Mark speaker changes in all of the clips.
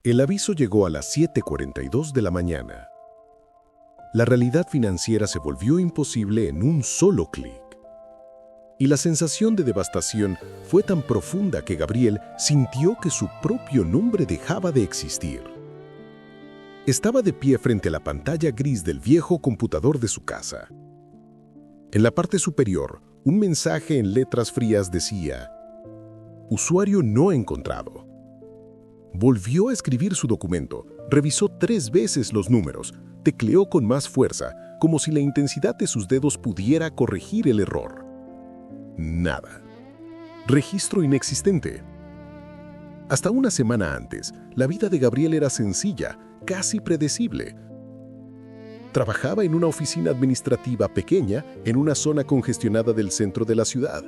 Speaker 1: El aviso llegó a las 7:42 de la mañana. La realidad financiera se volvió imposible en un solo clic. Y la sensación de devastación fue tan profunda que Gabriel sintió que su propio nombre dejaba de existir. Estaba de pie frente a la pantalla gris del viejo computador de su casa. En la parte superior, un mensaje en letras frías decía: "Usuario no encontrado". Volvió a escribir su documento, revisó 3 veces los números, tecleó con más fuerza, como si la intensidad de sus dedos pudiera corregir el error. Nada. Registro inexistente. Hasta una semana antes, la vida de Gabriel era sencilla, casi predecible. Trabajaba en una oficina administrativa pequeña en una zona congestionada del centro de la ciudad.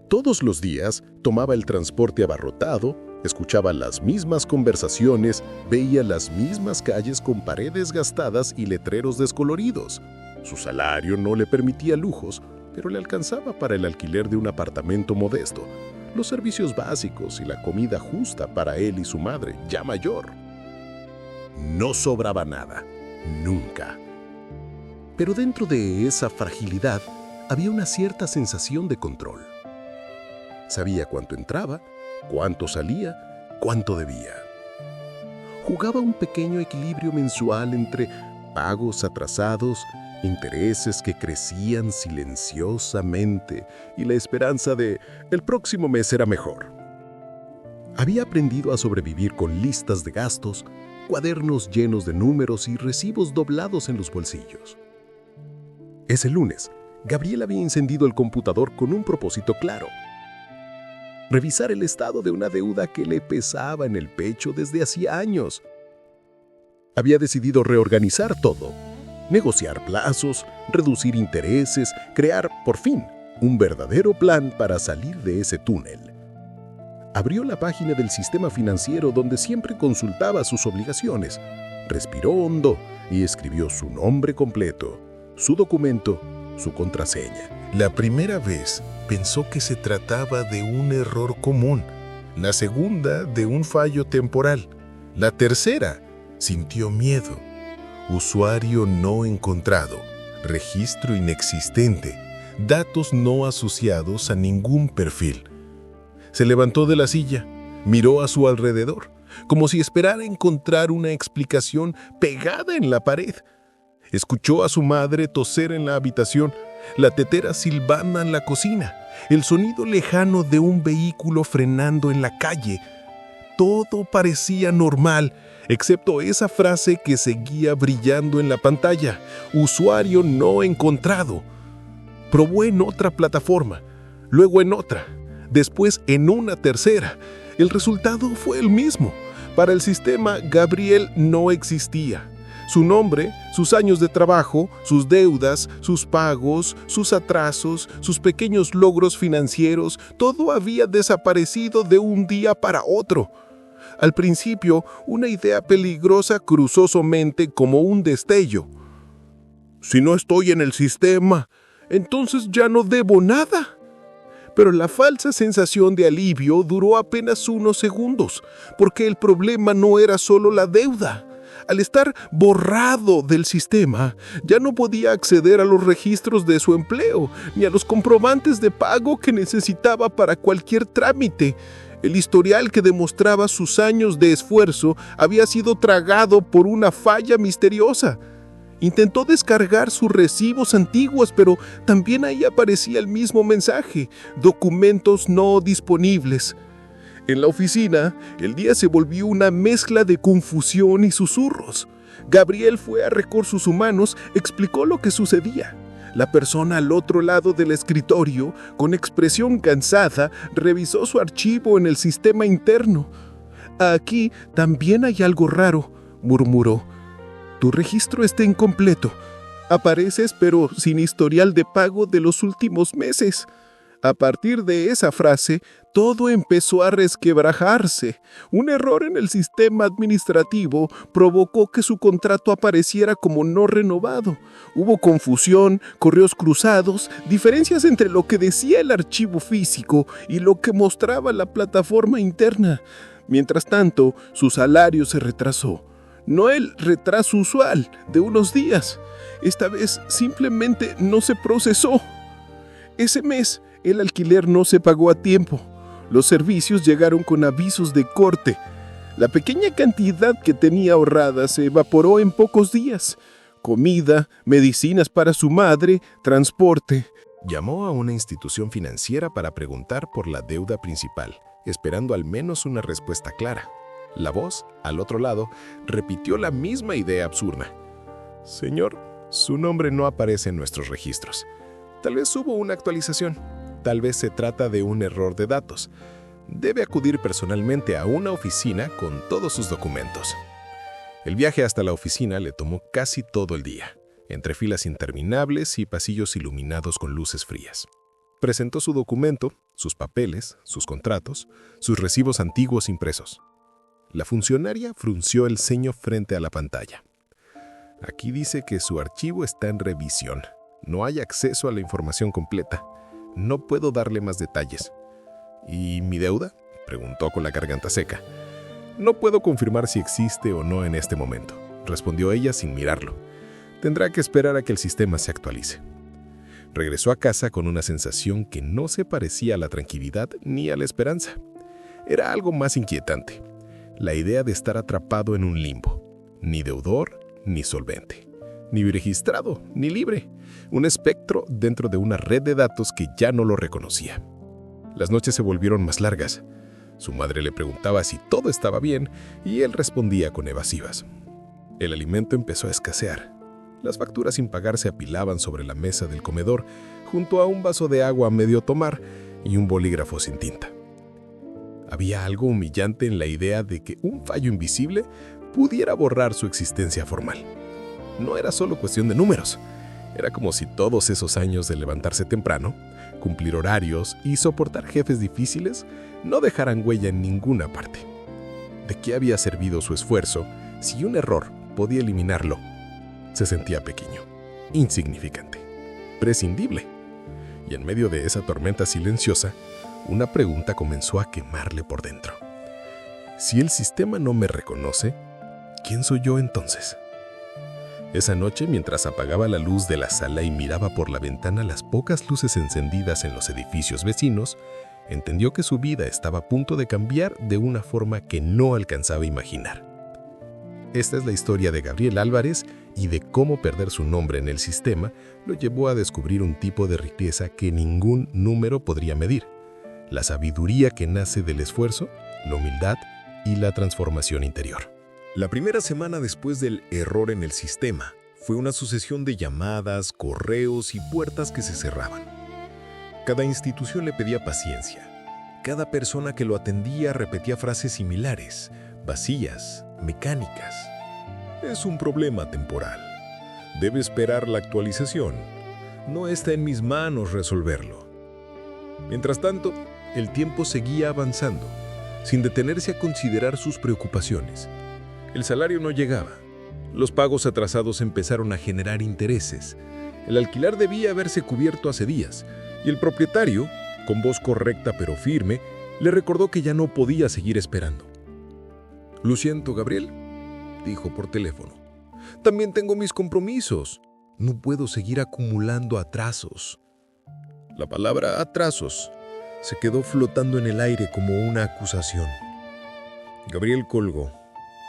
Speaker 1: Todos los días tomaba el transporte abarrotado, escuchaba las mismas conversaciones, veía las mismas calles con paredes gastadas y letreros descoloridos. Su salario no le permitía lujos, pero le alcanzaba para el alquiler de un apartamento modesto, los servicios básicos y la comida justa para él y su madre, ya mayor. No sobraba nada, nunca. Pero dentro de esa fragilidad había una cierta sensación de control. Sabía cuánto entraba, cuánto salía, cuánto debía. Jugaba un pequeño equilibrio mensual entre pagos atrasados, intereses que crecían silenciosamente y la esperanza de el próximo mes será mejor. Había aprendido a sobrevivir con listas de gastos, cuadernos llenos de números y recibos doblados en los bolsillos. Ese lunes, Gabriel había encendido el computador con un propósito claro: revisar el estado de una deuda que le pesaba en el pecho desde hacía años. Había decidido reorganizar todo, negociar plazos, reducir intereses, crear, por fin, un verdadero plan para salir de ese túnel. Abrió la página del sistema financiero donde siempre consultaba sus obligaciones, respiró hondo y escribió su nombre completo, su documento, su contraseña. La primera vez pensó que se trataba de un error común, la segunda de un fallo temporal, la tercera sintió miedo. Usuario no encontrado, registro inexistente, datos no asociados a ningún perfil. Se levantó de la silla, miró a su alrededor, como si esperara encontrar una explicación pegada en la pared. Escuchó a su madre toser en la habitación, la tetera silbando en la cocina, el sonido lejano de un vehículo frenando en la calle. Todo parecía normal, excepto esa frase que seguía brillando en la pantalla: usuario no encontrado. Probó en otra plataforma, luego en otra, después en una tercera. El resultado fue el mismo. Para el sistema, Gabriel no existía. Su nombre, sus años de trabajo, sus deudas, sus pagos, sus atrasos, sus pequeños logros financieros, todo había desaparecido de un día para otro. Al principio, una idea peligrosa cruzó su mente como un destello. Si no estoy en el sistema, entonces ya no debo nada. Pero la falsa sensación de alivio duró apenas unos segundos, porque el problema no era solo la deuda. Al estar borrado del sistema, ya no podía acceder a los registros de su empleo, ni a los comprobantes de pago que necesitaba para cualquier trámite. El historial que demostraba sus años de esfuerzo había sido tragado por una falla misteriosa. Intentó descargar sus recibos antiguos, pero también ahí aparecía el mismo mensaje: documentos no disponibles. En la oficina, el día se volvió una mezcla de confusión y susurros. Gabriel fue a Recursos Humanos, explicó lo que sucedía. La persona al otro lado del escritorio, con expresión cansada, revisó su archivo en el sistema interno. Aquí también hay algo raro, murmuró. Tu registro está incompleto. Apareces, pero sin historial de pago de los últimos meses. A partir de esa frase, todo empezó a resquebrajarse. Un error en el sistema administrativo provocó que su contrato apareciera como no renovado. Hubo confusión, correos cruzados, diferencias entre lo que decía el archivo físico y lo que mostraba la plataforma interna.
Speaker 2: Mientras tanto, su salario se retrasó. No el retraso usual de unos días. Esta vez simplemente no se procesó. Ese mes, el alquiler no se pagó a tiempo. Los servicios llegaron con avisos de corte. La pequeña cantidad que tenía ahorrada se evaporó en pocos días. Comida, medicinas para su madre, transporte.
Speaker 1: Llamó a una institución financiera para preguntar por la deuda principal, esperando al menos una respuesta clara. La voz, al otro lado, repitió la misma idea absurda. Señor, su nombre no aparece en nuestros registros. Tal vez hubo una actualización. Tal vez se trata de un error de datos. Debe acudir personalmente a una oficina con todos sus documentos. El viaje hasta la oficina le tomó casi todo el día, entre filas interminables y pasillos iluminados con luces frías. Presentó su documento, sus papeles, sus contratos, sus recibos antiguos impresos. La funcionaria frunció el ceño frente a la pantalla. Aquí dice que su archivo está en revisión. No hay acceso a la información completa. No puedo darle más detalles. ¿Y mi deuda?, preguntó con la garganta seca. No puedo confirmar si existe o no en este momento, respondió ella sin mirarlo. Tendrá que esperar a que el sistema se actualice. Regresó a casa con una sensación que no se parecía a la tranquilidad ni a la esperanza. Era algo más inquietante. La idea de estar atrapado en un limbo. Ni deudor, ni solvente. Ni registrado, ni libre. Un espectro dentro de una red de datos que ya no lo reconocía. Las noches se volvieron más largas. Su madre le preguntaba si todo estaba bien y él respondía con evasivas. El alimento empezó a escasear. Las facturas sin pagar se apilaban sobre la mesa del comedor, junto a un vaso de agua a medio tomar y un bolígrafo sin tinta. Había algo humillante en la idea de que un fallo invisible pudiera borrar su existencia formal. No era solo cuestión de números. Era como si todos esos años de levantarse temprano, cumplir horarios y soportar jefes difíciles no dejaran huella en ninguna parte. ¿De qué había servido su esfuerzo si un error podía eliminarlo? Se sentía pequeño, insignificante, prescindible. Y en medio de esa tormenta silenciosa, una pregunta comenzó a quemarle por dentro. Si el sistema no me reconoce, ¿quién soy yo entonces? Esa noche, mientras apagaba la luz de la sala y miraba por la ventana las pocas luces encendidas en los edificios vecinos, entendió que su vida estaba a punto de cambiar de una forma que no alcanzaba a imaginar. Esta es la historia de Gabriel Álvarez y de cómo perder su nombre en el sistema lo llevó a descubrir un tipo de riqueza que ningún número podría medir: la sabiduría que nace del esfuerzo, la humildad y la transformación interior. La primera semana después del error en el sistema fue una sucesión de llamadas, correos y puertas que se cerraban. Cada institución le pedía paciencia. Cada persona que lo atendía repetía frases similares, vacías, mecánicas. Es un problema temporal. Debe esperar la actualización. No está en mis manos resolverlo. Mientras tanto, el tiempo seguía avanzando, sin detenerse a considerar sus preocupaciones. El salario no llegaba. Los pagos atrasados empezaron a generar intereses. El alquiler debía haberse cubierto hace días, y el propietario, con voz correcta pero firme, le recordó que ya no podía seguir esperando. «Lo siento, Gabriel», dijo por teléfono. «También tengo mis compromisos. No puedo seguir acumulando atrasos». La palabra atrasos se quedó flotando en el aire como una acusación. Gabriel colgó.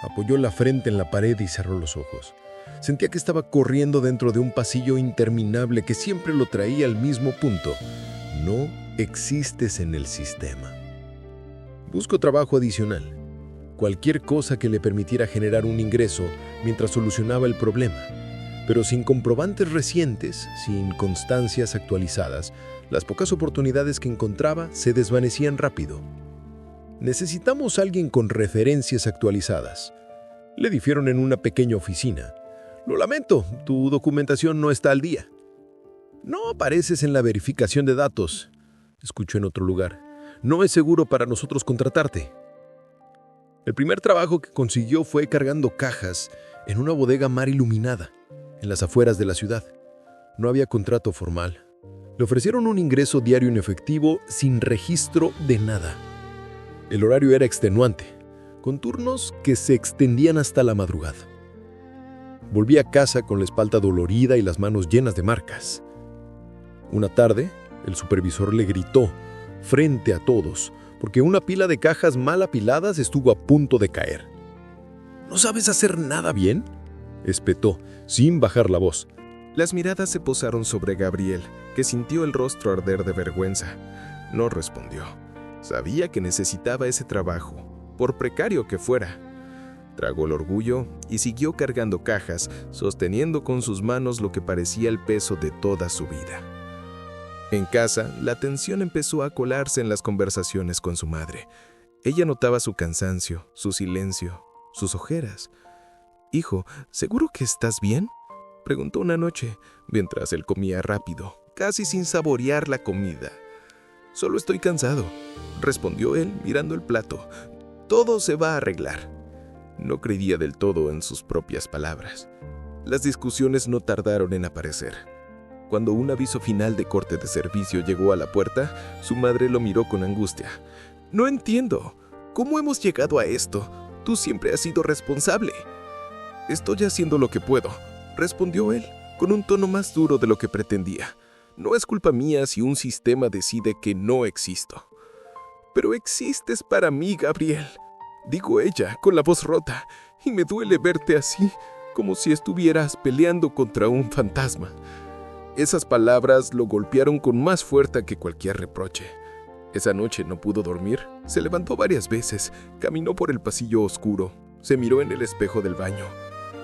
Speaker 1: Apoyó la frente en la pared y cerró los ojos. Sentía que estaba corriendo dentro de un pasillo interminable que siempre lo traía al mismo punto. No existes en el sistema. Busco trabajo adicional. Cualquier cosa que le permitiera generar un ingreso mientras solucionaba el problema. Pero sin comprobantes recientes, sin constancias actualizadas, las pocas oportunidades que encontraba se desvanecían rápido. «Necesitamos a alguien con referencias actualizadas», le dijeron en una pequeña oficina. «Lo lamento, tu documentación no está al día». «No apareces en la verificación de datos», escuchó en otro lugar. «No es seguro para nosotros contratarte». El primer trabajo que consiguió fue cargando cajas en una bodega mal iluminada, en las afueras de la ciudad. No había contrato formal. Le ofrecieron un ingreso diario en efectivo sin registro de nada. El horario era extenuante. con turnos que se extendían hasta la madrugada. Volví a casa con la espalda dolorida y las manos llenas de marcas. Una tarde, el supervisor le gritó frente a todos, porque una pila de cajas mal apiladas estuvo a punto de caer. ¿No sabes hacer nada bien?, espetó, sin bajar la voz.
Speaker 2: Las miradas se posaron sobre Gabriel, que sintió el rostro arder de vergüenza. No respondió. Sabía que necesitaba ese trabajo, por precario que fuera. Tragó el orgullo y siguió cargando cajas, sosteniendo con sus manos lo que parecía el peso de toda su vida. En casa, la tensión empezó a colarse en las conversaciones con su madre. Ella notaba su cansancio, su silencio, sus ojeras. «Hijo, ¿seguro que estás bien?», preguntó una noche, mientras él comía rápido, casi sin saborear la comida. «Solo estoy cansado», respondió él mirando el plato. «Todo se va a arreglar». No creía del todo en sus propias palabras. Las discusiones no tardaron en aparecer. Cuando un aviso final de corte de servicio llegó a la puerta, su madre lo miró con angustia. «No entiendo. ¿Cómo hemos llegado a esto? Tú siempre has sido responsable». «Estoy haciendo lo que puedo», respondió él, con un tono más duro de lo que pretendía. «No es culpa mía si un sistema decide que no existo». «Pero existes para mí, Gabriel», dijo ella, con la voz rota, «y me duele verte así, como si estuvieras peleando contra un fantasma». Esas palabras lo golpearon con más fuerza que cualquier reproche. Esa noche no pudo dormir. Se levantó varias veces, caminó por el pasillo oscuro, se miró en el espejo del baño.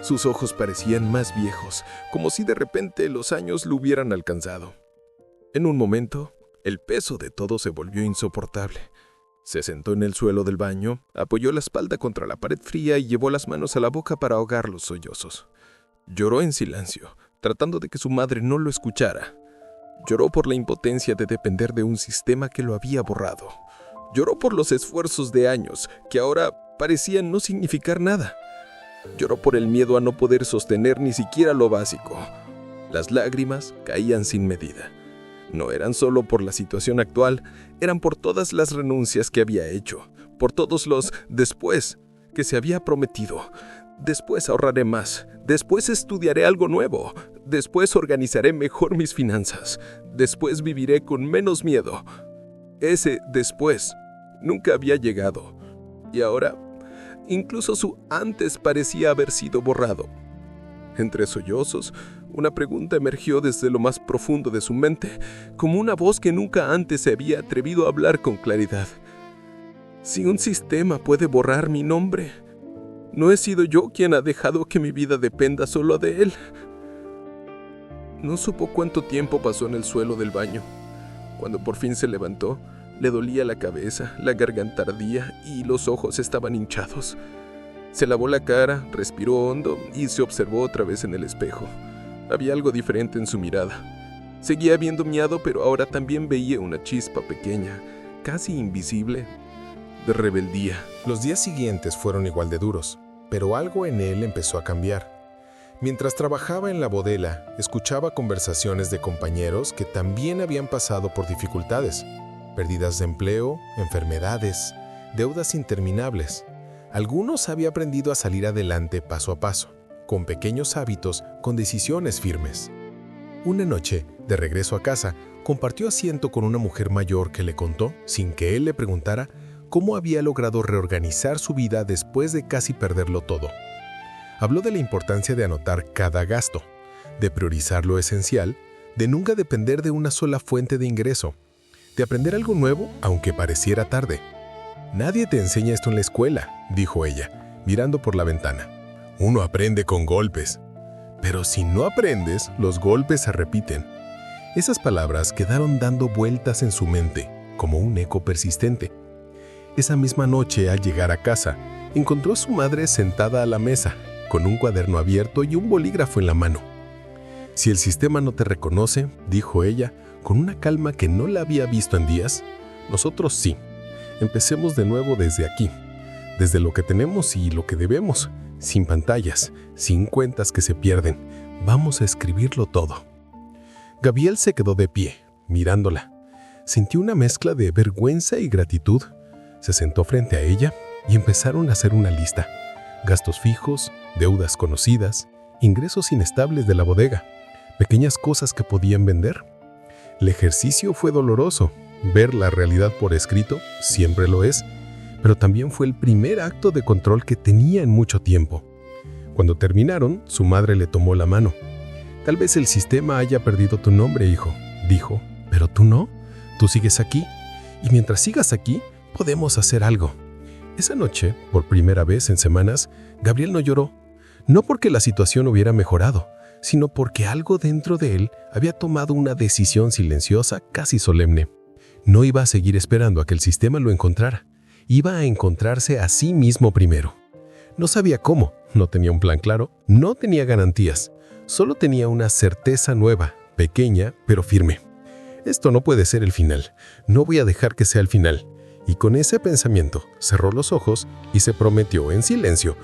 Speaker 2: Sus ojos parecían más viejos, como si de repente los años lo hubieran alcanzado. En un momento, el peso de todo se volvió insoportable. Se sentó en el suelo del baño, apoyó la espalda contra la pared fría y llevó las manos a la boca para ahogar los sollozos. Lloró en silencio, tratando de que su madre no lo escuchara. Lloró por la impotencia de depender de un sistema que lo había borrado. Lloró por los esfuerzos de años, que ahora parecían no significar nada. Lloró por el miedo a no poder sostener ni siquiera lo básico. Las lágrimas caían sin medida. No eran solo por la situación actual, eran por todas las renuncias que había hecho, por todos los después que se había prometido. Después ahorraré más, después estudiaré algo nuevo, después organizaré mejor mis finanzas, después viviré con menos miedo. Ese después nunca había llegado, y ahora incluso su antes parecía haber sido borrado. Entre sollozos, una pregunta emergió desde lo más profundo de su mente, como una voz que nunca antes se había atrevido a hablar con claridad. Si un sistema puede borrar mi nombre, ¿no he sido yo quien ha dejado que mi vida dependa solo de él? No supo cuánto tiempo pasó en el suelo del baño. Cuando por fin se levantó, le dolía la cabeza, la garganta ardía y los ojos estaban hinchados. Se lavó la cara, respiró hondo y se observó otra vez en el espejo. Había algo diferente en su mirada. Seguía viendo miedo, pero ahora también veía una chispa pequeña, casi invisible, de rebeldía.
Speaker 1: Los días siguientes fueron igual de duros, pero algo en él empezó a cambiar. Mientras trabajaba en la bodega, escuchaba conversaciones de compañeros que también habían pasado por dificultades, pérdidas de empleo, enfermedades, deudas interminables. Algunos habían aprendido a salir adelante paso a paso, con pequeños hábitos, con decisiones firmes. Una noche, de regreso a casa, compartió asiento con una mujer mayor que le contó, sin que él le preguntara, cómo había logrado reorganizar su vida después de casi perderlo todo. Habló de la importancia de anotar cada gasto, de priorizar lo esencial, de nunca depender de una sola fuente de ingreso, de aprender algo nuevo aunque pareciera tarde. «Nadie te enseña esto en la escuela», dijo ella, mirando por la ventana. «Uno aprende con golpes. Pero si no aprendes, los golpes se repiten». Esas palabras quedaron dando vueltas en su mente, como un eco persistente. Esa misma noche, al llegar a casa, encontró a su madre sentada a la mesa, con un cuaderno abierto y un bolígrafo en la mano. «Si el sistema no te reconoce», dijo ella, con una calma que no la había visto en días, «nosotros sí. Empecemos de nuevo desde aquí, desde lo que tenemos y lo que debemos, sin pantallas, sin cuentas que se pierden. Vamos a escribirlo todo». Gabriel se quedó de pie, mirándola. Sintió una mezcla de vergüenza y gratitud. Se sentó frente a ella, y empezaron a hacer una lista. Gastos fijos, deudas conocidas, ingresos inestables de la bodega, pequeñas cosas que podían vender. El ejercicio fue doloroso. Ver la realidad por escrito siempre lo es, pero también fue el primer acto de control que tenía en mucho tiempo. Cuando terminaron, su madre le tomó la mano. «Tal vez el sistema haya perdido tu nombre, hijo», dijo, «pero tú no. Tú sigues aquí, y mientras sigas aquí, podemos hacer algo». Esa noche, por primera vez en semanas, Gabriel no lloró. No porque la situación hubiera mejorado, sino porque algo dentro de él había tomado una decisión silenciosa, casi solemne. No iba a seguir esperando a que el sistema lo encontrara. Iba a encontrarse a sí mismo primero. No sabía cómo, no tenía un plan claro, no tenía garantías. Solo tenía una certeza nueva, pequeña, pero firme. Esto no puede ser el final. No voy a dejar que sea el final. Y con ese pensamiento, cerró los ojos y se prometió en silencio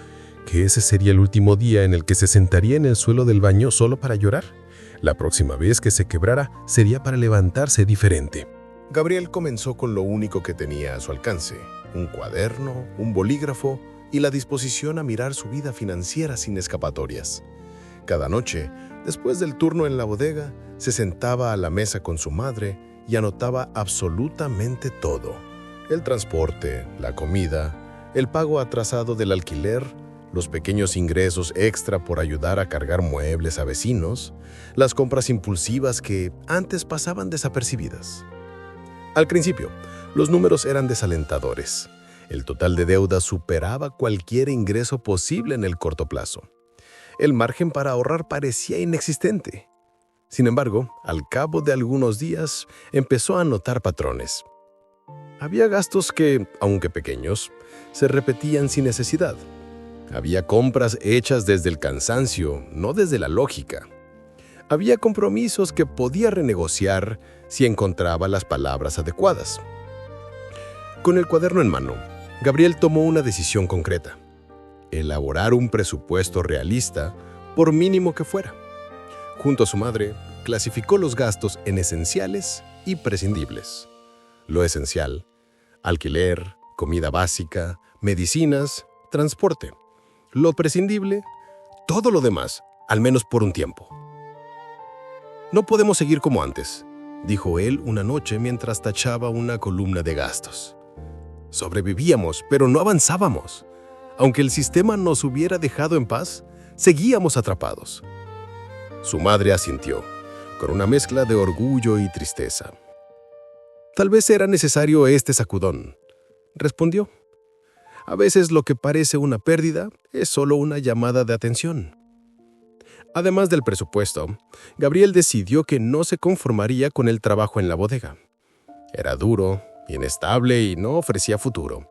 Speaker 1: que ese sería el último día en el que se sentaría en el suelo del baño solo para llorar. La próxima vez que se quebrara sería para levantarse diferente.
Speaker 3: Gabriel comenzó con lo único que tenía a su alcance: un cuaderno, un bolígrafo y la disposición a mirar su vida financiera sin escapatorias. Cada noche, después del turno en la bodega, se sentaba a la mesa con su madre y anotaba absolutamente todo: el transporte, la comida, el pago atrasado del alquiler, los pequeños ingresos extra por ayudar a cargar muebles a vecinos, las compras impulsivas que antes pasaban desapercibidas. Al principio, los números eran desalentadores. El total de deuda superaba cualquier ingreso posible en el corto plazo. El margen para ahorrar parecía inexistente. Sin embargo, al cabo de algunos días, empezó a notar patrones. Había gastos que, aunque pequeños, se repetían sin necesidad. Había compras hechas desde el cansancio, no desde la lógica. Había compromisos que podía renegociar si encontraba las palabras adecuadas. Con el cuaderno en mano, Gabriel tomó una decisión concreta: elaborar un presupuesto realista, por mínimo que fuera. Junto a su madre, clasificó los gastos en esenciales y prescindibles. Lo esencial: alquiler, comida básica, medicinas, transporte. Lo prescindible: todo lo demás, al menos por un tiempo. «No podemos seguir como antes», dijo él una noche mientras tachaba una columna de gastos. «Sobrevivíamos, pero no avanzábamos. Aunque el sistema nos hubiera dejado en paz, seguíamos atrapados». Su madre asintió, con una mezcla de orgullo y tristeza. «Tal vez era necesario este sacudón», respondió. «A veces lo que parece una pérdida es solo una llamada de atención». Además del presupuesto, Gabriel decidió que no se conformaría con el trabajo en la bodega. Era duro, inestable y no ofrecía futuro.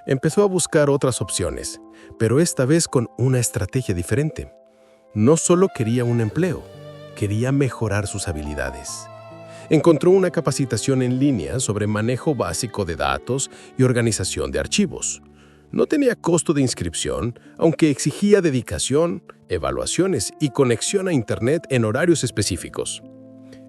Speaker 3: Empezó a buscar otras opciones, pero esta vez con una estrategia diferente. No solo quería un empleo, quería mejorar sus habilidades. Encontró una capacitación en línea sobre manejo básico de datos y organización de archivos. No tenía costo de inscripción, aunque exigía dedicación, evaluaciones y conexión a Internet en horarios específicos.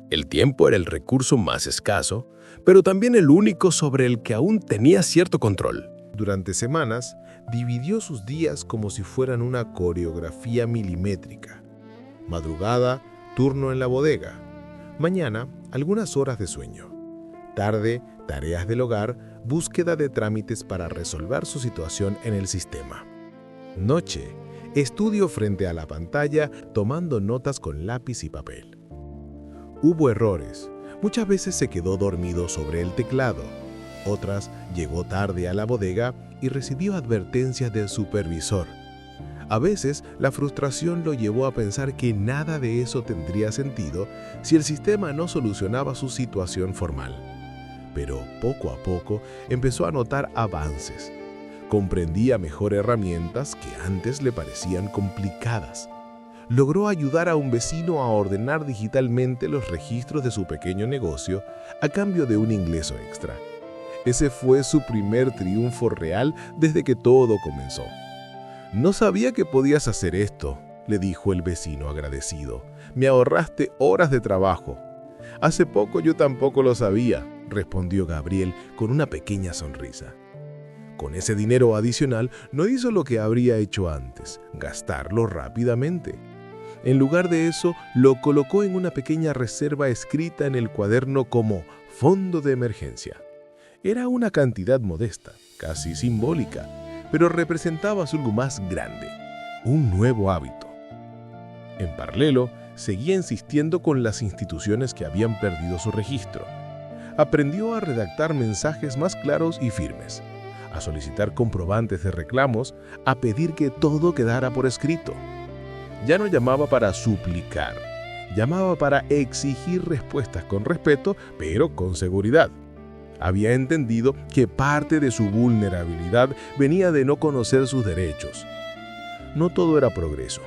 Speaker 3: El tiempo era el recurso más escaso, pero también el único sobre el que aún tenía cierto control.
Speaker 4: Durante semanas, dividió sus días como si fueran una coreografía milimétrica. Madrugada, turno en la bodega. Mañana, algunas horas de sueño. Tarde, tareas del hogar, búsqueda de trámites para resolver su situación en el sistema. Noche, estudio frente a la pantalla, tomando notas con lápiz y papel. Hubo errores. Muchas veces se quedó dormido sobre el teclado. Otras, llegó tarde a la bodega y recibió advertencias del supervisor. A veces, la frustración lo llevó a pensar que nada de eso tendría sentido si el sistema no solucionaba su situación formal. Pero poco a poco empezó a notar avances. Comprendía mejor herramientas que antes le parecían complicadas. Logró ayudar a un vecino a ordenar digitalmente los registros de su pequeño negocio a cambio de un ingreso extra. Ese fue su primer triunfo real desde que todo comenzó. «No sabía que podías hacer esto», le dijo el vecino agradecido. «Me ahorraste horas de trabajo». «Hace poco yo tampoco lo sabía», respondió Gabriel con una pequeña sonrisa. Con ese dinero adicional no hizo lo que habría hecho antes, gastarlo rápidamente. En lugar de eso, lo colocó en una pequeña reserva escrita en el cuaderno como fondo de emergencia. Era una cantidad modesta, casi simbólica, pero representaba algo más grande, un nuevo hábito. En paralelo, seguía insistiendo con las instituciones que habían perdido su registro. Aprendió a redactar mensajes más claros y firmes, a solicitar comprobantes de reclamos, a pedir que todo quedara por escrito. Ya no llamaba para suplicar, llamaba para exigir respuestas con respeto, pero con seguridad. Había entendido que parte de su vulnerabilidad venía de no conocer sus derechos. No todo era progreso.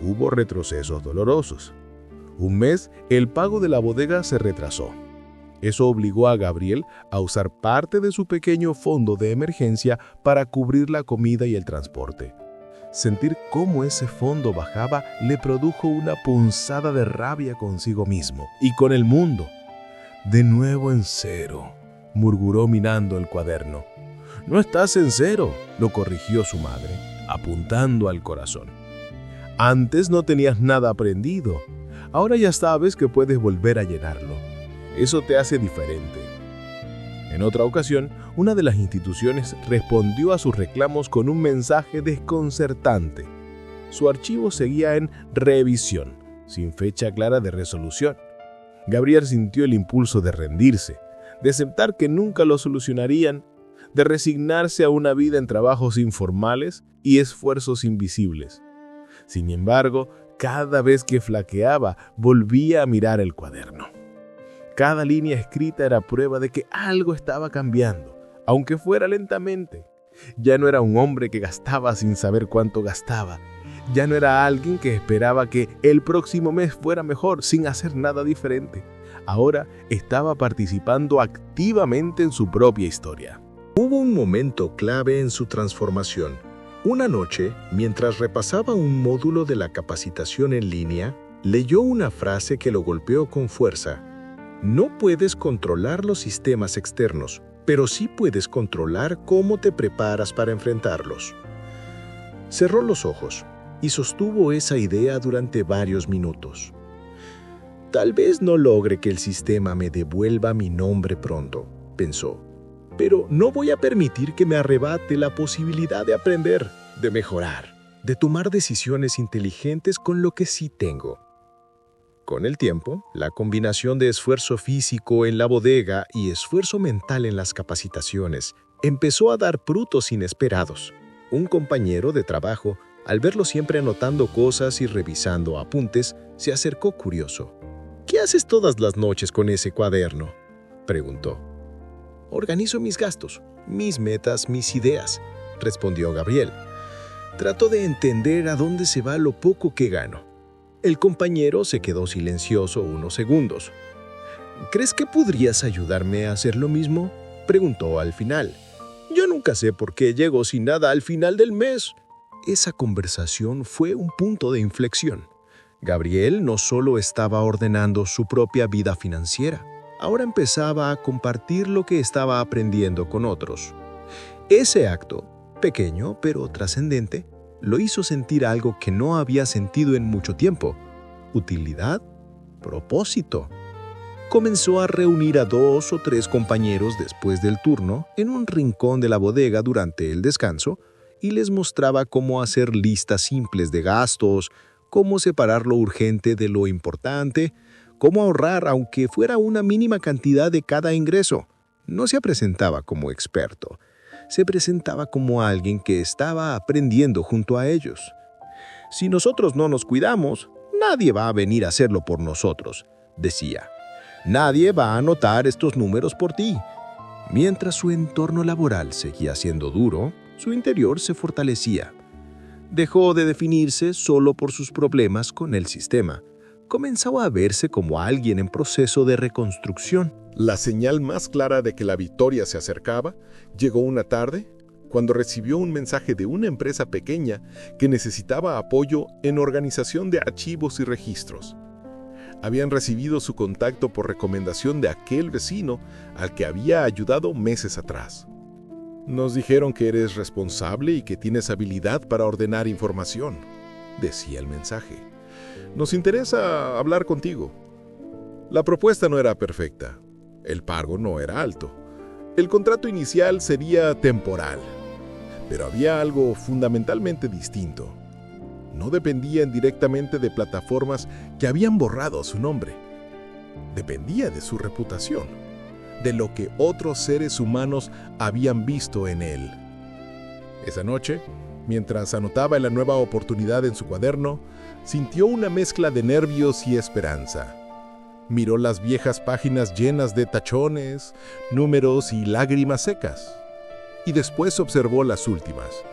Speaker 4: Hubo retrocesos dolorosos. Un mes, el pago de la bodega se retrasó. Eso obligó a Gabriel a usar parte de su pequeño fondo de emergencia para cubrir la comida y el transporte. Sentir cómo ese fondo bajaba le produjo una punzada de rabia consigo mismo y con el mundo. «De nuevo en cero», murmuró mirando el cuaderno. «No estás en cero», lo corrigió su madre, apuntando al corazón. «Antes no tenías nada aprendido. Ahora ya sabes que puedes volver a llenarlo. Eso te hace diferente». En otra ocasión, una de las instituciones respondió a sus reclamos con un mensaje desconcertante. Su archivo seguía en revisión, sin fecha clara de resolución. Gabriel sintió el impulso de rendirse, de aceptar que nunca lo solucionarían, de resignarse a una vida en trabajos informales y esfuerzos invisibles. Sin embargo, cada vez que flaqueaba, volvía a mirar el cuaderno. Cada línea escrita era prueba de que algo estaba cambiando, aunque fuera lentamente. Ya no era un hombre que gastaba sin saber cuánto gastaba. Ya no era alguien que esperaba que el próximo mes fuera mejor sin hacer nada diferente. Ahora estaba participando activamente en su propia historia.
Speaker 3: Hubo un momento clave en su transformación. Una noche, mientras repasaba un módulo de la capacitación en línea, leyó una frase que lo golpeó con fuerza. No puedes controlar los sistemas externos, pero sí puedes controlar cómo te preparas para enfrentarlos. Cerró los ojos y sostuvo esa idea durante varios minutos. Tal vez no logre que el sistema me devuelva mi nombre pronto, pensó, pero no voy a permitir que me arrebate la posibilidad de aprender, de mejorar, de tomar decisiones inteligentes con lo que sí tengo. Con el tiempo, la combinación de esfuerzo físico en la bodega y esfuerzo mental en las capacitaciones empezó a dar frutos inesperados. Un compañero de trabajo, al verlo siempre anotando cosas y revisando apuntes, se acercó curioso. «¿Qué haces todas las noches con ese cuaderno?», preguntó. «Organizo mis gastos, mis metas, mis ideas», respondió Gabriel. «Trato de entender a dónde se va lo poco que gano». El compañero se quedó silencioso unos segundos. «¿Crees que podrías ayudarme a hacer lo mismo?», preguntó al final. «Yo nunca sé por qué llego sin nada al final del mes». Esa conversación fue un punto de inflexión. Gabriel no solo estaba ordenando su propia vida financiera, ahora empezaba a compartir lo que estaba aprendiendo con otros. Ese acto, pequeño pero trascendente, lo hizo sentir algo que no había sentido en mucho tiempo: utilidad, propósito. Comenzó a reunir a 2 o 3 compañeros después del turno en un rincón de la bodega durante el descanso y les mostraba cómo hacer listas simples de gastos, cómo separar lo urgente de lo importante, cómo ahorrar aunque fuera una mínima cantidad de cada ingreso. No se presentaba como experto. Se presentaba como alguien que estaba aprendiendo junto a ellos. «Si nosotros no nos cuidamos, nadie va a venir a hacerlo por nosotros», decía. «Nadie va a anotar estos números por ti». Mientras su entorno laboral seguía siendo duro, su interior se fortalecía. Dejó de definirse solo por sus problemas con el sistema. Comenzó a verse como alguien en proceso de reconstrucción.
Speaker 2: La señal más clara de que la victoria se acercaba llegó una tarde cuando recibió un mensaje de una empresa pequeña que necesitaba apoyo en organización de archivos y registros. Habían recibido su contacto por recomendación de aquel vecino al que había ayudado meses atrás.
Speaker 4: Nos dijeron que eres responsable y que tienes habilidad para ordenar información, decía el mensaje. Nos interesa hablar contigo. La propuesta no era perfecta. El pago no era alto. El contrato inicial sería temporal. Pero había algo fundamentalmente distinto. No dependían directamente de plataformas que habían borrado su nombre. Dependía de su reputación, de lo que otros seres humanos habían visto en él. Esa noche, mientras anotaba la nueva oportunidad en su cuaderno, sintió una mezcla de nervios y esperanza. Miró las viejas páginas llenas de tachones, números y lágrimas secas. Y después observó las últimas,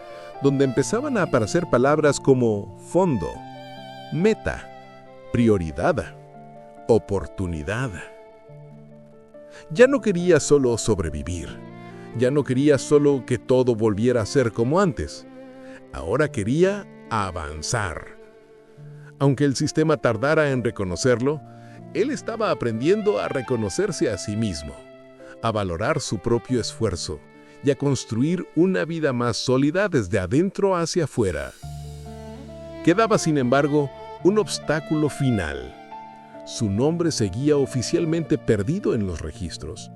Speaker 4: donde empezaban a aparecer palabras como fondo, meta, prioridad, oportunidad. Ya no quería solo sobrevivir. Ya no quería solo que todo volviera a ser como antes. Ahora quería avanzar. Aunque el sistema tardara en reconocerlo, él estaba aprendiendo a reconocerse a sí mismo, a valorar su propio esfuerzo y a construir una vida más sólida desde adentro hacia afuera. Quedaba, sin embargo, un obstáculo final. Su nombre seguía oficialmente perdido en los registros.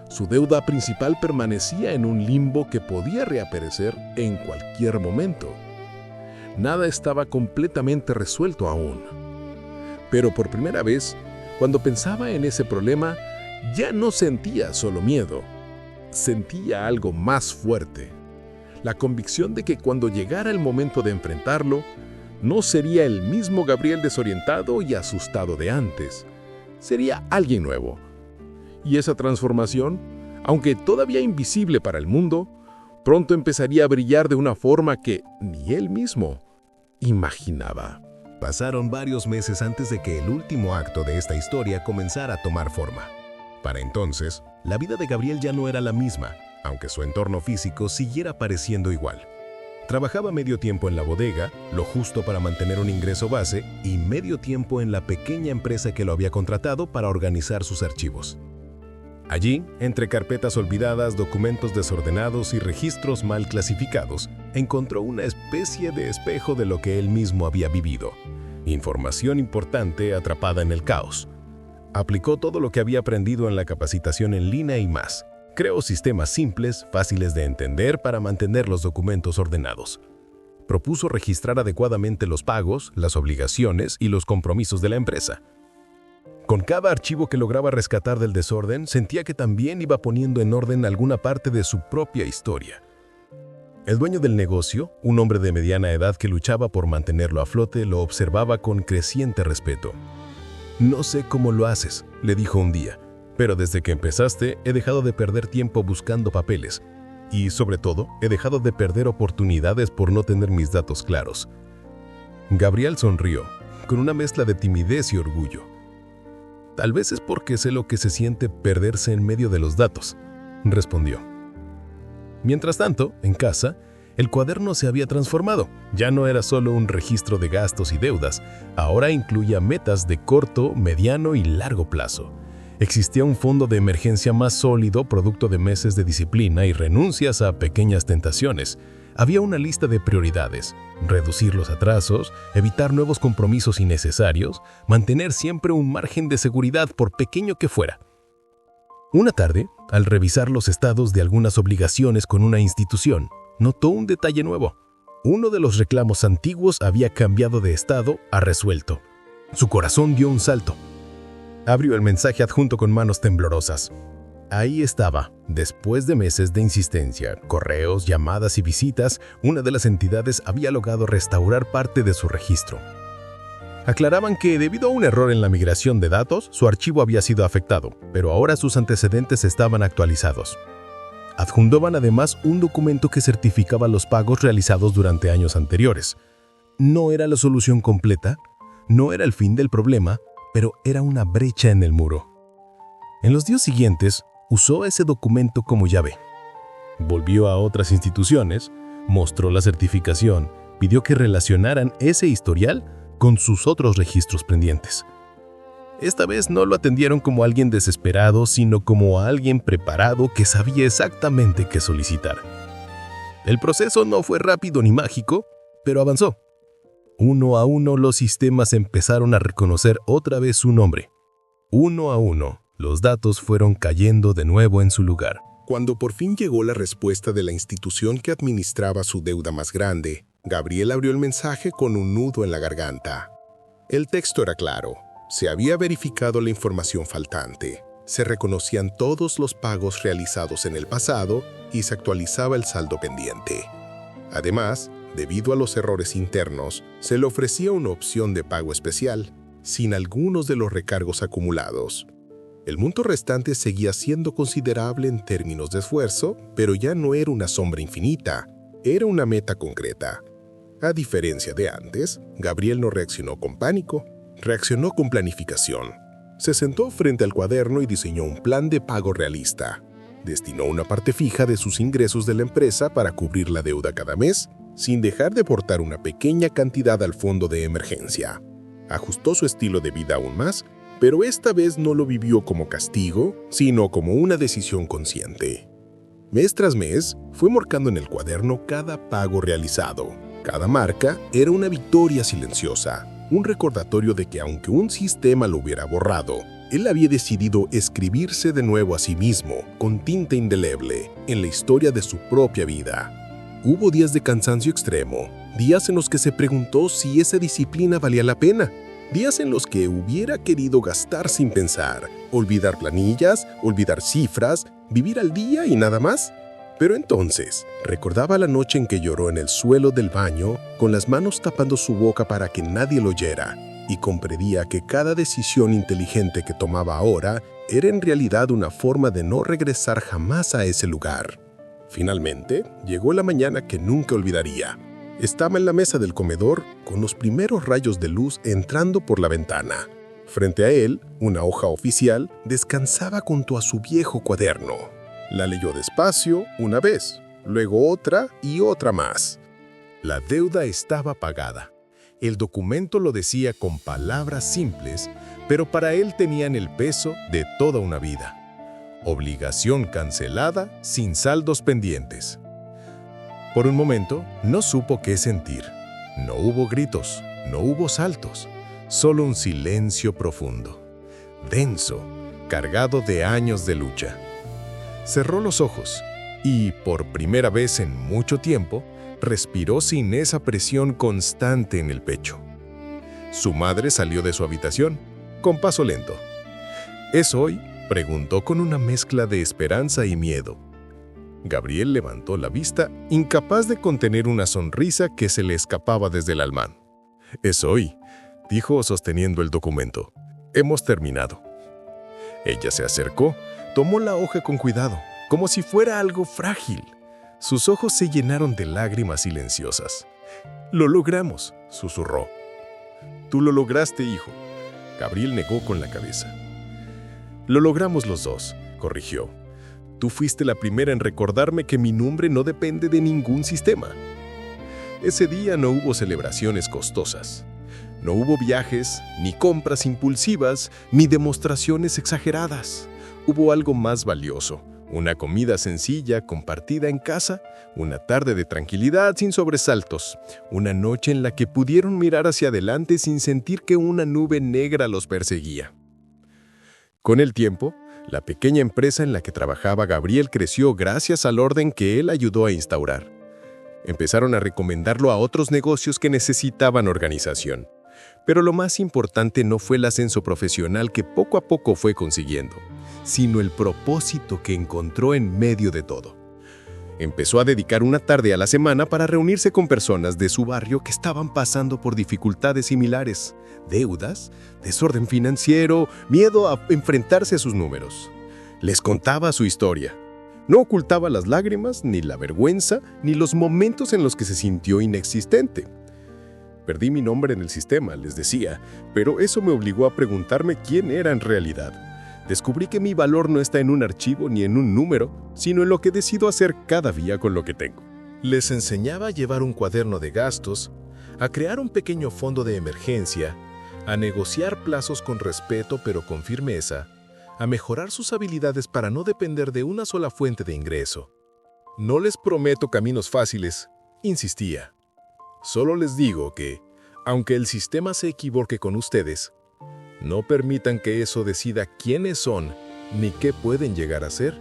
Speaker 4: Su deuda principal permanecía en un limbo que podía reaparecer en cualquier momento. Nada estaba completamente resuelto aún. Pero por primera vez, cuando pensaba en ese problema, ya no sentía solo miedo. Sentía algo más fuerte. La convicción de que cuando llegara el momento de enfrentarlo, no sería el mismo Gabriel desorientado y asustado de antes. Sería alguien nuevo. Y esa transformación, aunque todavía invisible para el mundo, pronto empezaría a brillar de una forma que ni él mismo imaginaba.
Speaker 3: Pasaron varios meses antes de que el último acto de esta historia comenzara a tomar forma. Para entonces, la vida de Gabriel ya no era la misma, aunque su entorno físico siguiera pareciendo igual. Trabajaba medio tiempo en la bodega, lo justo para mantener un ingreso base, y medio tiempo en la pequeña empresa que lo había contratado para organizar sus archivos. Allí, entre carpetas olvidadas, documentos desordenados y registros mal clasificados, encontró una especie de espejo de lo que él mismo había vivido. Información importante atrapada en el caos. Aplicó todo lo que había aprendido en la capacitación en línea y más. Creó sistemas simples, fáciles de entender para mantener los documentos ordenados. Propuso registrar adecuadamente los pagos, las obligaciones y los compromisos de la empresa. Con cada archivo que lograba rescatar del desorden, sentía que también iba poniendo en orden alguna parte de su propia historia. El dueño del negocio, un hombre de mediana edad que luchaba por mantenerlo a flote, lo observaba con creciente respeto. «No sé cómo lo haces», le dijo un día, «pero desde que empezaste he dejado de perder tiempo buscando papeles. Y, sobre todo, he dejado de perder oportunidades por no tener mis datos claros». Gabriel sonrió, con una mezcla de timidez y orgullo. «Tal vez es porque sé lo que se siente perderse en medio de los datos», respondió. Mientras tanto, en casa, el cuaderno se había transformado. Ya no era solo un registro de gastos y deudas, ahora incluía metas de corto, mediano y largo plazo. Existía un fondo de emergencia más sólido, producto de meses de disciplina y renuncias a pequeñas tentaciones. Había una lista de prioridades: reducir los atrasos, evitar nuevos compromisos innecesarios, mantener siempre un margen de seguridad por pequeño que fuera. Una tarde, al revisar los estados de algunas obligaciones con una institución, notó un detalle nuevo. Uno de los reclamos antiguos había cambiado de estado a resuelto. Su corazón dio un salto. Abrió el mensaje adjunto con manos temblorosas. Ahí estaba, después de meses de insistencia, correos, llamadas y visitas, una de las entidades había logrado restaurar parte de su registro. Aclaraban que, debido a un error en la migración de datos, su archivo había sido afectado, pero ahora sus antecedentes estaban actualizados. Adjuntaban además un documento que certificaba los pagos realizados durante años anteriores. No era la solución completa, no era el fin del problema, pero era una brecha en el muro. En los días siguientes, usó ese documento como llave. Volvió a otras instituciones, mostró la certificación, pidió que relacionaran ese historial con sus otros registros pendientes.
Speaker 1: Esta vez no lo atendieron como alguien desesperado, sino como a alguien preparado que sabía exactamente qué solicitar. El proceso no fue rápido ni mágico, pero avanzó. Uno a uno los sistemas empezaron a reconocer otra vez su nombre. Uno a uno, los datos fueron cayendo de nuevo en su lugar.
Speaker 3: Cuando por fin llegó la respuesta de la institución que administraba su deuda más grande, Gabriel abrió el mensaje con un nudo en la garganta. El texto era claro. Se había verificado la información faltante, se reconocían todos los pagos realizados en el pasado y se actualizaba el saldo pendiente. Además, debido a los errores internos, se le ofrecía una opción de pago especial, sin algunos de los recargos acumulados. El monto restante seguía siendo considerable en términos de esfuerzo, pero ya no era una sombra infinita, era una meta concreta. A diferencia de antes, Gabriel no reaccionó con pánico, reaccionó con planificación. Se sentó frente al cuaderno y diseñó un plan de pago realista. Destinó una parte fija de sus ingresos de la empresa para cubrir la deuda cada mes, sin dejar de aportar una pequeña cantidad al fondo de emergencia. Ajustó su estilo de vida aún más, pero esta vez no lo vivió como castigo, sino como una decisión consciente. Mes tras mes, fue marcando en el cuaderno cada pago realizado. Cada marca era una victoria silenciosa, un recordatorio de que aunque un sistema lo hubiera borrado, él había decidido escribirse de nuevo a sí mismo, con tinta indeleble, en la historia de su propia vida. Hubo días de cansancio extremo, días en los que se preguntó si esa disciplina valía la pena, días en los que hubiera querido gastar sin pensar, olvidar planillas, olvidar cifras, vivir al día y nada más. Pero entonces, recordaba la noche en que lloró en el suelo del baño, con las manos tapando su boca para que nadie lo oyera, y comprendía que cada decisión inteligente que tomaba ahora era en realidad una forma de no regresar jamás a ese lugar. Finalmente, llegó la mañana que nunca olvidaría. Estaba en la mesa del comedor, con los primeros rayos de luz entrando por la ventana. Frente a él, una hoja oficial descansaba junto a su viejo cuaderno. La leyó despacio una vez, luego otra y otra más.
Speaker 1: La deuda estaba pagada. El documento lo decía con palabras simples, pero para él tenían el peso de toda una vida. Obligación cancelada sin saldos pendientes. Por un momento, no supo qué sentir. No hubo gritos, no hubo saltos, solo un silencio profundo, denso, cargado de años de lucha. Cerró los ojos y, por primera vez en mucho tiempo, respiró sin esa presión constante en el pecho. Su madre salió de su habitación, con paso lento. ¿Es hoy?, preguntó con una mezcla de esperanza y miedo. Gabriel levantó la vista, incapaz de contener una sonrisa que se le escapaba desde el alma. «Es hoy», dijo sosteniendo el documento. «Hemos terminado». Ella se acercó, tomó la hoja con cuidado, como si fuera algo frágil. Sus ojos se llenaron de lágrimas silenciosas. «Lo logramos», susurró. «Tú lo lograste, hijo». Gabriel negó con la cabeza. «Lo logramos los dos», corrigió. «Tú fuiste la primera en recordarme que mi nombre no depende de ningún sistema». Ese día no hubo celebraciones costosas. No hubo viajes, ni compras impulsivas, ni demostraciones exageradas. Hubo algo más valioso, una comida sencilla compartida en casa, una tarde de tranquilidad sin sobresaltos, una noche en la que pudieron mirar hacia adelante sin sentir que una nube negra los perseguía. Con el tiempo, la pequeña empresa en la que trabajaba Gabriel creció gracias al orden que él ayudó a instaurar. Empezaron a recomendarlo a otros negocios que necesitaban organización. Pero lo más importante no fue el ascenso profesional que poco a poco fue consiguiendo, sino el propósito que encontró en medio de todo. Empezó a dedicar una tarde a la semana para reunirse con personas de su barrio que estaban pasando por dificultades similares, deudas, desorden financiero, miedo a enfrentarse a sus números. Les contaba su historia. No ocultaba las lágrimas, ni la vergüenza, ni los momentos en los que se sintió inexistente. Perdí mi nombre en el sistema, les decía, pero eso me obligó a preguntarme quién era en realidad. Descubrí que mi valor no está en un archivo ni en un número, sino en lo que decido hacer cada día con lo que tengo. Les enseñaba a llevar un cuaderno de gastos, a crear un pequeño fondo de emergencia, a negociar plazos con respeto pero con firmeza, a mejorar sus habilidades para no depender de una sola fuente de ingreso. No les prometo caminos fáciles, insistía. Solo les digo que, aunque el sistema se equivoque con ustedes, no permitan que eso decida quiénes son ni qué pueden llegar a ser.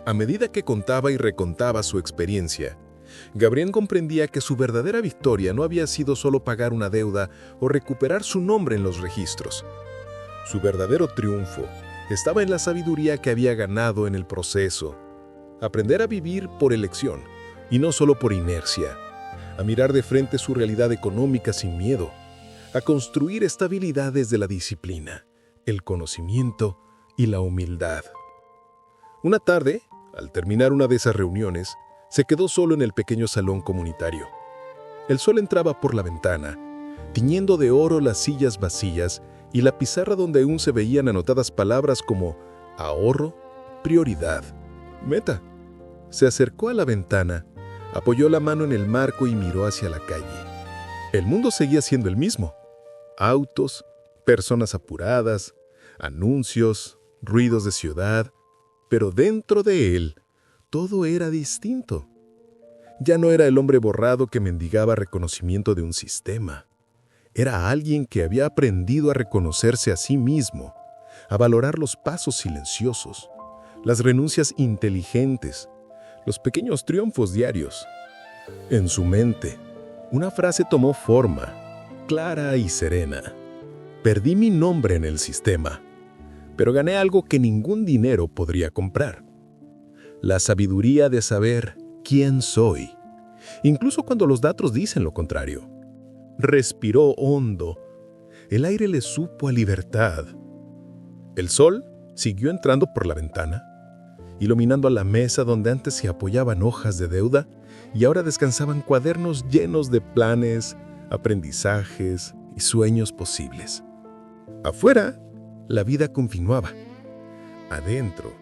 Speaker 1: A medida que contaba y recontaba su experiencia, Gabriel comprendía que su verdadera victoria no había sido solo pagar una deuda o recuperar su nombre en los registros. Su verdadero triunfo estaba en la sabiduría que había ganado en el proceso. Aprender a vivir por elección y no solo por inercia, a mirar de frente su realidad económica sin miedo, a construir estabilidad desde la disciplina, el conocimiento y la humildad. Una tarde, al terminar una de esas reuniones, se quedó solo en el pequeño salón comunitario. El sol entraba por la ventana, tiñendo de oro las sillas vacías y la pizarra donde aún se veían anotadas palabras como ahorro, prioridad, meta. Se acercó a la ventana, apoyó la mano en el marco y miró hacia la calle. El mundo seguía siendo el mismo. Autos, personas apuradas, anuncios, ruidos de ciudad, pero dentro de él todo era distinto. Ya no era el hombre borrado que mendigaba reconocimiento de un sistema. Era alguien que había aprendido a reconocerse a sí mismo, a valorar los pasos silenciosos, las renuncias inteligentes, los pequeños triunfos diarios. En su mente, una frase tomó forma, clara y serena. Perdí mi nombre en el sistema, pero gané algo que ningún dinero podría comprar. La sabiduría de saber quién soy, incluso cuando los datos dicen lo contrario. Respiró hondo. El aire le supo a libertad. El sol siguió entrando por la ventana, iluminando a la mesa donde antes se apoyaban hojas de deuda y ahora descansaban cuadernos llenos de planes, aprendizajes y sueños posibles. Afuera, la vida continuaba. Adentro,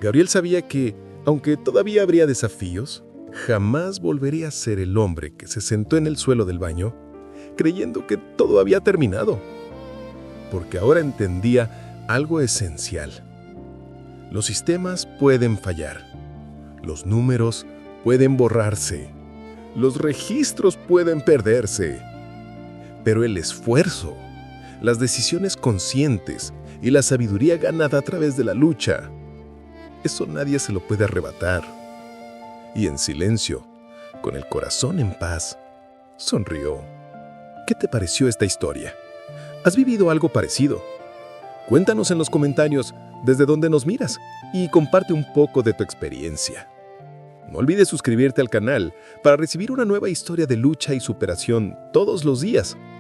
Speaker 1: Gabriel sabía que, aunque todavía habría desafíos, jamás volvería a ser el hombre que se sentó en el suelo del baño creyendo que todo había terminado. Porque ahora entendía algo esencial. Los sistemas pueden fallar. Los números pueden borrarse. Los registros pueden perderse. Pero el esfuerzo, las decisiones conscientes y la sabiduría ganada a través de la lucha, eso nadie se lo puede arrebatar. Y en silencio, con el corazón en paz, sonrió. ¿Qué te pareció esta historia? ¿Has vivido algo parecido? Cuéntanos en los comentarios desde dónde nos miras y comparte un poco de tu experiencia. No olvides suscribirte al canal para recibir una nueva historia de lucha y superación todos los días.